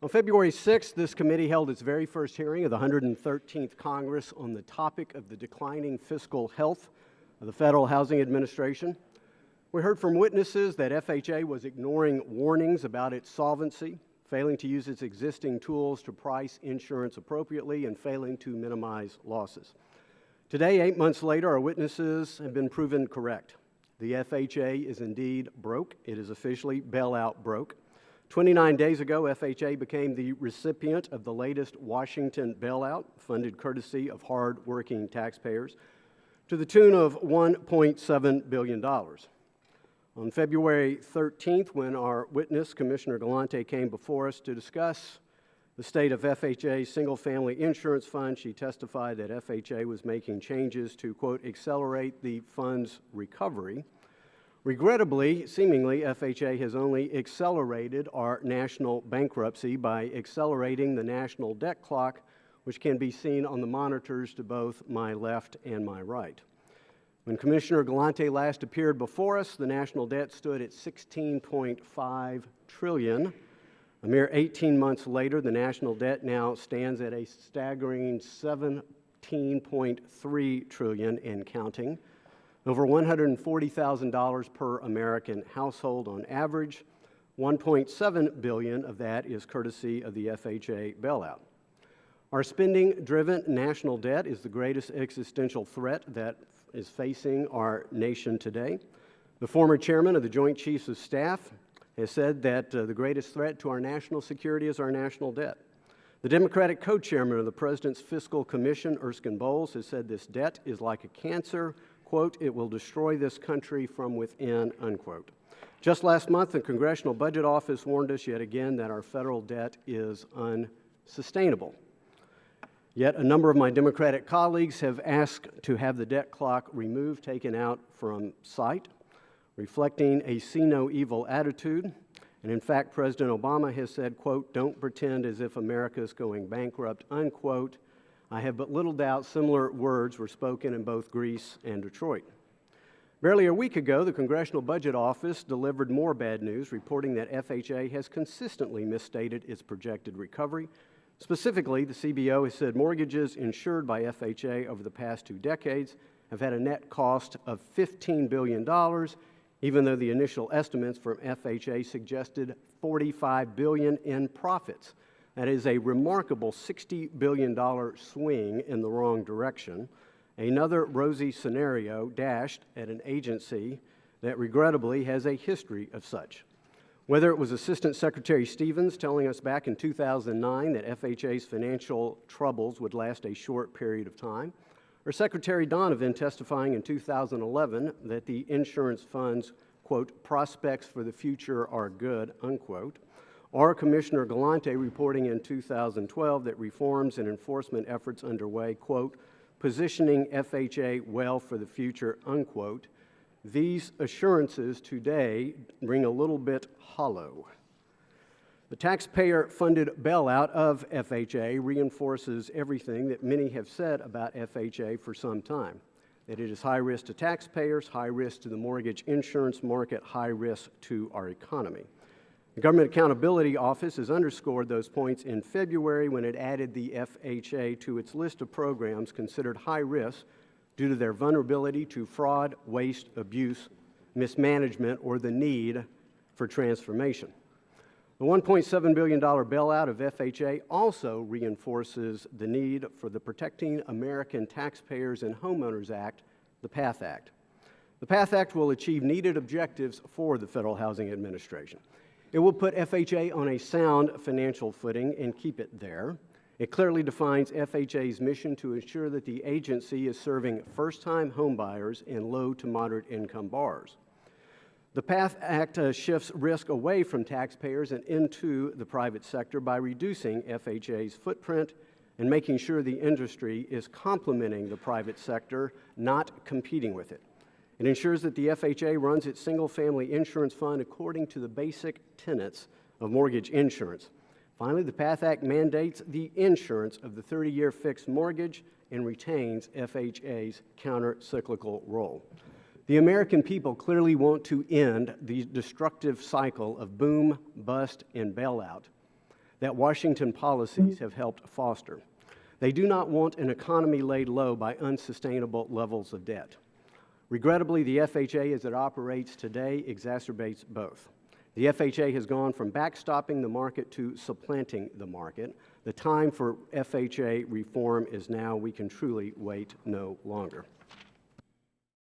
On February 6th, this committee held its very first hearing of the 113th Congress on the topic of the declining fiscal health of the Federal Housing Administration. We heard from witnesses that FHA was ignoring warnings about its solvency, failing to use its existing tools to price insurance appropriately, and failing to minimize losses. Today, 8 months later, our witnesses have been proven correct. The FHA is indeed broke. It is officially bailout broke. 29 days ago, FHA became the recipient of the latest Washington bailout, funded courtesy of hard-working taxpayers, to the tune of $1.7 billion. On February 13th, when our witness, Commissioner Galante, came before us to discuss the state of FHA's single-family insurance fund, she testified that FHA was making changes to, quote, accelerate the fund's recovery. Regrettably, seemingly, FHA has only accelerated our national bankruptcy by accelerating the national debt clock, which can be seen on the monitors to both my left and my right. When Commissioner Galante last appeared before us, the national debt stood at $16.5 trillion. A mere 18 months later, the national debt now stands at a staggering $17.3 trillion and counting. Over $140,000 per American household on average. $1.7 billion of that is courtesy of the FHA bailout. Our spending-driven national debt is the greatest existential threat that is facing our nation today. The former chairman of the Joint Chiefs of Staff has said that the greatest threat to our national security is our national debt. The Democratic co-chairman of the President's Fiscal Commission, Erskine Bowles, has said this debt is like a cancer. Quote, it will destroy this country from within, unquote. Just last month, the Congressional Budget Office warned us yet again that our federal debt is unsustainable. Yet a number of my Democratic colleagues have asked to have the debt clock removed, taken out from sight, reflecting a see-no-evil attitude. And in fact, President Obama has said, quote, don't pretend as if America is going bankrupt, unquote. I have but little doubt similar words were spoken in both Greece and Detroit. Barely a week ago, the Congressional Budget Office delivered more bad news, reporting that FHA has consistently misstated its projected recovery. Specifically, the CBO has said mortgages insured by FHA over the past 2 decades have had a net cost of $15 billion, even though the initial estimates from FHA suggested $45 billion in profits. That is a remarkable $60 billion swing in the wrong direction, another rosy scenario dashed at an agency that regrettably has a history of such. Whether it was Assistant Secretary Stevens telling us back in 2009 that FHA's financial troubles would last a short period of time, or Secretary Donovan testifying in 2011 that the insurance fund's, quote, prospects for the future are good, unquote, or Commissioner Galante reporting in 2012 that reforms and enforcement efforts underway, quote, positioning FHA well for the future, unquote. These assurances today ring a little bit hollow. The taxpayer-funded bailout of FHA reinforces everything that many have said about FHA for some time, that it is high risk to taxpayers, high risk to the mortgage insurance market, high risk to our economy. The Government Accountability Office has underscored those points in February when it added the FHA to its list of programs considered high risk due to their vulnerability to fraud, waste, abuse, mismanagement, or the need for transformation. The $1.7 billion bailout of FHA also reinforces the need for the Protecting American Taxpayers and Homeowners Act, the PATH Act. The PATH Act will achieve needed objectives for the Federal Housing Administration. It will put FHA on a sound financial footing and keep it there. It clearly defines FHA's mission to ensure that the agency is serving first-time homebuyers and low to moderate income borrowers. The PATH Act shifts risk away from taxpayers and into the private sector by reducing FHA's footprint and making sure the industry is complementing the private sector, not competing with it. It ensures that the FHA runs its single-family insurance fund according to the basic tenets of mortgage insurance. Finally, the PATH Act mandates the insurance of the 30-year fixed mortgage and retains FHA's counter-cyclical role. The American people clearly want to end the destructive cycle of boom, bust, and bailout. that Washington policies have helped foster. They do not want an economy laid low by unsustainable levels of debt. Regrettably, the FHA as it operates today exacerbates both. The FHA has gone from backstopping the market to supplanting the market. The time for FHA reform is now. We can truly wait no longer.